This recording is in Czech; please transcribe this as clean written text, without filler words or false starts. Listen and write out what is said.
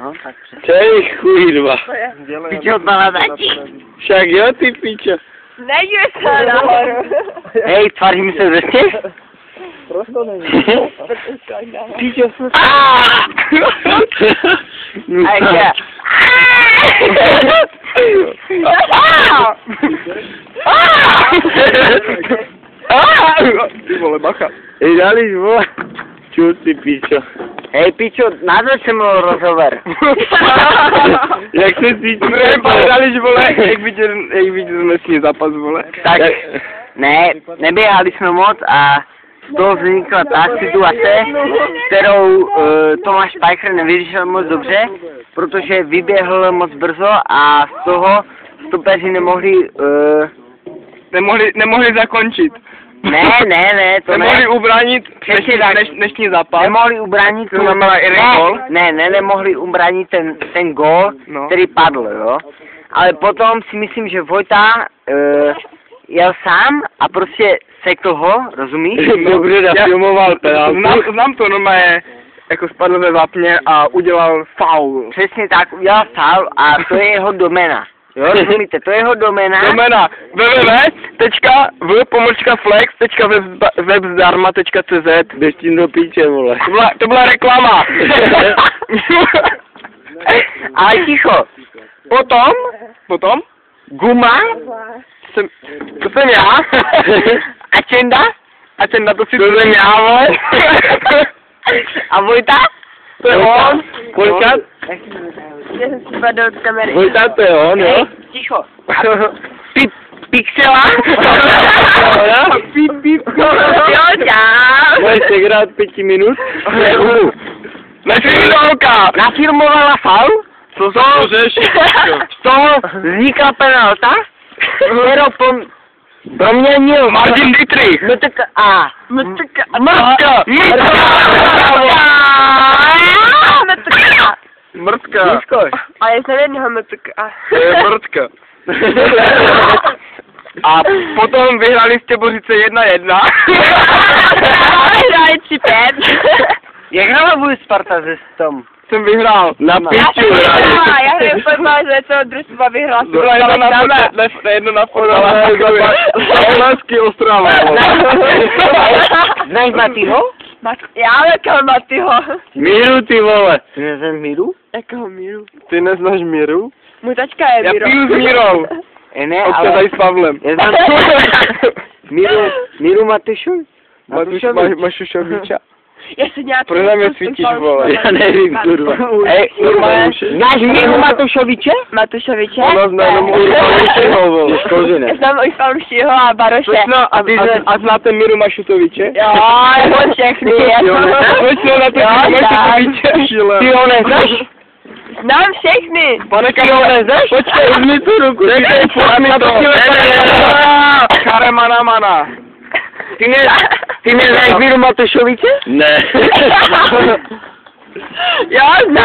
No, tak. Čej, kurva. Pičo, odmala dati. Však jo, ty pičo. Nejde se nahoru. Hej, tvářím se zřejmě? Prosto není. Pičo, jsem se... A ještě. Ty vole, bacha. Ej, dali, vole. Ču, ty pičo. Hej, pičo, nádor jsem měl rozhovor. Jak se cítíš? Dali, vole, jak viděl dnesní zápas, vole. Tak, ne, neběhali jsme moc a z toho vznikla ta situace, kterou Tomáš Pajcher nevyřešil moc dobře, protože vyběhl moc brzo a z toho stopeři Nemohli zakončit. Ne, to Nemohli ubránit přesně tak. dnešní zápas. Nemohli ubránit To znamená gól? nemohli ubránit ten gól, No. který padl, jo. Ale potom si myslím, že Vojta jel sám a prostě sekl ho, rozumíš? Dobře, filmoval penaltu. Znám to, normálně jako spadl ve vápně a udělal faul. Přesně tak, udělal faul a to je jeho domena. Jo, rozumíte, to je jeho domena. Domena www.flex.webzdarma.cz. Běž tím do píče, vole. To byla reklama. Ale ticho. Potom? Guma, To jsem já. Ačenda, to si to jsem já, vole. a Vojta? To je on. Počkat. Já jsem si padl od kamery. Vojta, to je on, jo? Hej, ticho. Pixela? Píp. Jo, čau. Můžeš segrát 5 minut? Nafilmovala faul? Co řešíš? Z toho vznikla penalta, kterou proměnil Martin Dietrich. Mrtka. Mrtka. A je to jednoho metrka. To je mrtka. A potom vyhrali Stěbořice 1-1. Hraje 3-5. Jak hrála vůj Sparta ze Stom? Jsem vyhrál. Na piču. Já hraju fotbal, že to družstva vyhrala. Byla jedno na fotbal. Slovenský Ostrava. Znáš Matyho? Já jakého Matyho? Míru, ty vole. Ty neznáš Míru? Jakého Míru? Ty neznáš Míru? Můj tačka je Já Míro. piju s Mírou. Ne, Občas ale... s Pavlem. Já znám Míru Matyšovi? Mašušoviča. Jestli nějaký... Proč na mě svítíš, vole? Já nevím, kurva. Hej, znáš Míru Matušoviče? Matušoviče? Ona zná jenom Ujfalušiho, vole. Já znám Ujfalušiho a Baroše. No, a znáte Míru Mašutoviče? Jo, jako všechny. Počno na to Míru Mašutoviče. Ty ho neznáš? Znám všechny. Pane Karole, počkej, uzmi tu ruku. Charemana. Ty neznáš Míru Matušoviče? Ne. Jo, znám.